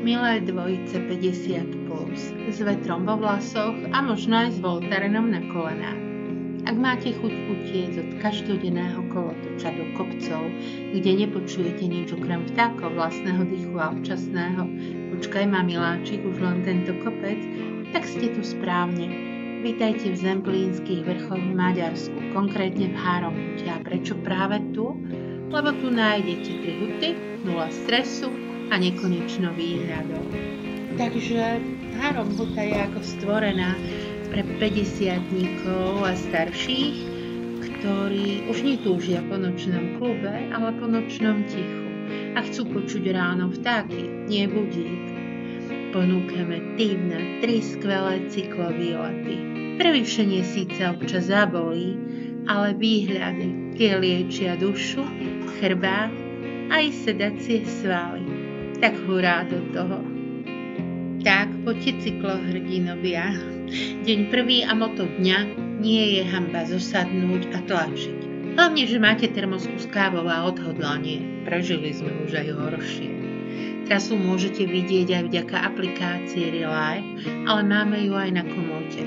Milé dvojice 50+, s vetrom vo vlasoch a možno aj s Voltarenom na kolenách. Ak máte chuť utiecť od každodenného kolotoča do kopcov, kde nepočujete nič okrem vtákov, vlastného dychu a občasného počkaj ma miláčik, už len tento kopec, tak ste tu správne. Vítajte v Zemplínskych vrchoch v Maďarsku, konkrétne v Háromhute. A prečo práve tu? Lebo tu nájdete 3 huty, 0 stresu a nekonečno výhľadov. Takže Háromhuta je ako stvorená pre 50-tníkov a starších, ktorí už netúžia po nočnom klube, ale po nočnom tichu a chcú počuť ráno vtáky, nie budík. Ponúkame tým na 3 skvelé cyklovýlety. Prevýšenie síce občas zabolí, ale výhľady tie liečia dušu, chrbát aj sedacie svaly. Tak hurá do toho. Tak, poďte cyklohrdinovia. Deň prvý a moto dňa nie je hanba zosadnúť a tlačiť. Hlavne, že máte termosku s kávou a odhodlanie. Prežili sme už aj horšie. Trasu môžete vidieť aj vďaka aplikácii Relive, ale máme ju aj na komote.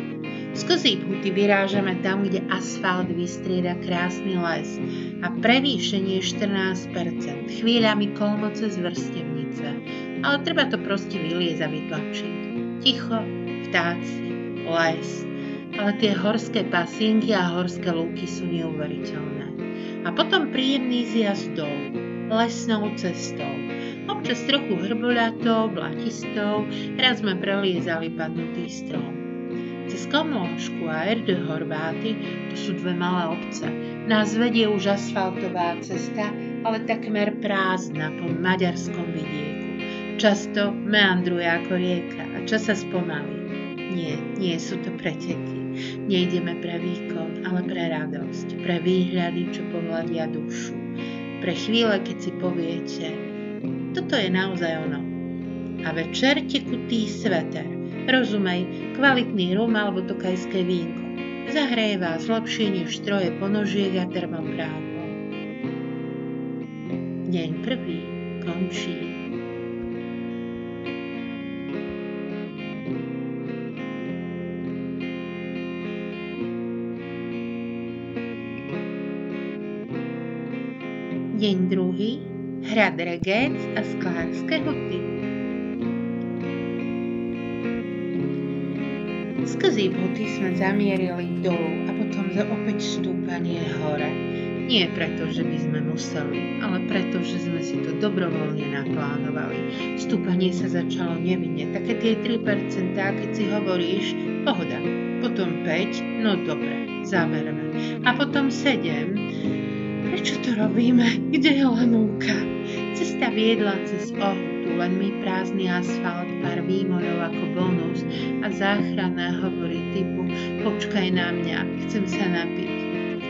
Z Kozíbhuty vyrážame tam, kde asfalt vystrieda krásny les a prevýšenie 14%. Chvíľami kolmo cez vrstevnice, ale treba to proste vyliezť a vytlačiť. Ticho, vtáci, les, ale tie horské pasienky a horské lúky sú neuveriteľné. A potom príjemný zjazd dolu, lesnou cestou. Občas trochu hrboľatou, blatistou, raz sme preliezali padnutý strom. Cez Komlóžku a Erde Horváty, to sú 2 malé obce, nás vedie už asfaltová cesta, ale takmer prázdna po maďarskom vidieku. Často meandruje ako rieka a čas sa spomalí. Nie sú to preteky. Nejdeme pre výkon, ale pre radosť, pre výhľady, čo pohľadia dušu. Pre chvíle, keď si poviete, toto je naozaj ono. A večer tekutý sveter, rozumej, kvalitný rum alebo tokajské vínko. Zahreje vás lepšie než troje ponožiek a termoprávov. Deň prvý končí. Deň druhý, hrad Regec a Sklárske huty. Z Kozíbhuty sme zamierili dolu a potom opäť stúpanie hore. Nie preto, že by sme museli, ale preto, že sme si to dobrovoľne naplánovali. Stúpanie sa začalo nevinne, také tie 3%, keď si hovoríš, pohoda. Potom 5, no dobre, zaberme. A potom 7, prečo to robíme? Kde je lanúka? Cesta viedla cez Ohutu, len mi prázdny asfalt, pár výmorov ako bonus a záchranné hovory typu počkaj na mňa, chcem sa napiť.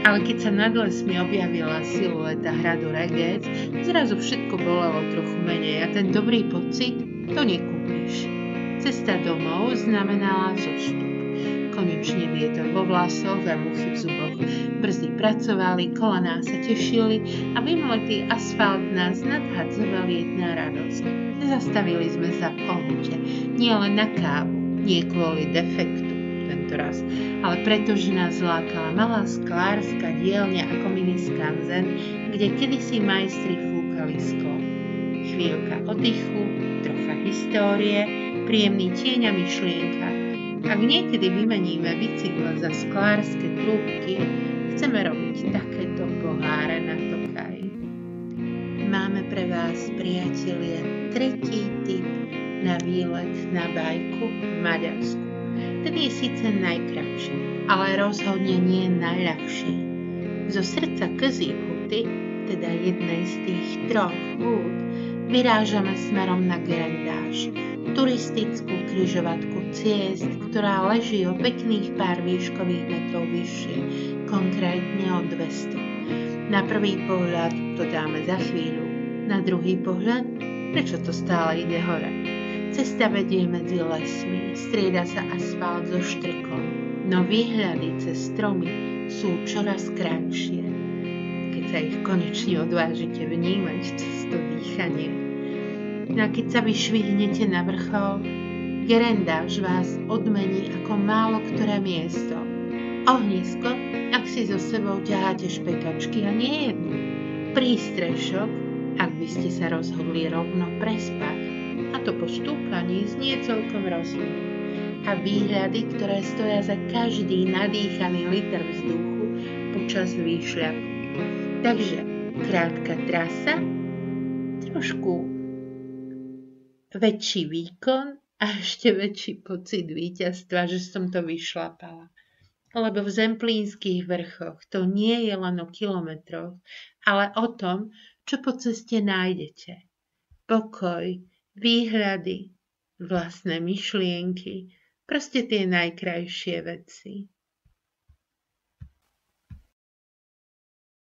Ale keď sa nad lesmi objavila silueta hradu Regec, zrazu všetko bolelo trochu menej a ten dobrý pocit to nekúpiš. Cesta domov znamenala zostup. Konečne vietor vo vlasoch a muchy v zuboch. Brzdy pracovali, kolená sa tešili a vymletý asfalt nás nadhadzoval jedna radosť. Zastavili sme sa v Ohute, nie len na kávu, nie kvôli defektu tentoraz, ale pretože nás lákala malá sklárska dielňa ako mini skanzen, kde kedysi majstri fúkali sklo. Chvíľka oddychu, trocha histórie, príjemný tieň a myšlienka. Ak niekedy vymeníme bicykle za sklárske trúbky, chceme robiť takéto poháre na Tokaji. Máme pre vás, priatelia, 3. tip na výlet na bajku v Maďarsku. Ten je síce najkratší, ale rozhodne nie najľahší. Zo srdca Kozíbhuty, teda jednej z tých 3 hút, vyrážame smerom na Grendáš, turistickú križovatku ciest, ktorá leží o pekných pár výškových metrov vyššie, konkrétne o 200. Na prvý pohľad to dáme za chvíľu, na druhý pohľad, prečo to stále ide hore? Cesta vedie medzi lesmi, strieda sa asfalt so štrkom, no výhľady cez stromy sú čoraz kratšie. Keď sa ich konečne odvážite vnímať cez to dýchanie. No a keď sa vyšvihnete na vrchol, gerendáž vás odmení ako málo ktoré miesto. Ohnisko, ak si so sebou ťaháte špekačky a nie jednu. Prístrešok, ak by ste sa rozhodli rovno prespať. A to po stúpaní znie celkom rozumne. A výhľady, ktoré stoja za každý nadýchaný liter vzduchu počas výšľapu. Takže krátka trasa, trošku väčší výkon a ešte väčší pocit víťazstva, že som to vyšlapala. Lebo v Zemplínskych vrchoch to nie je len o kilometroch, ale o tom, čo po ceste nájdete. Pokoj, výhľady, vlastné myšlienky, proste tie najkrajšie veci.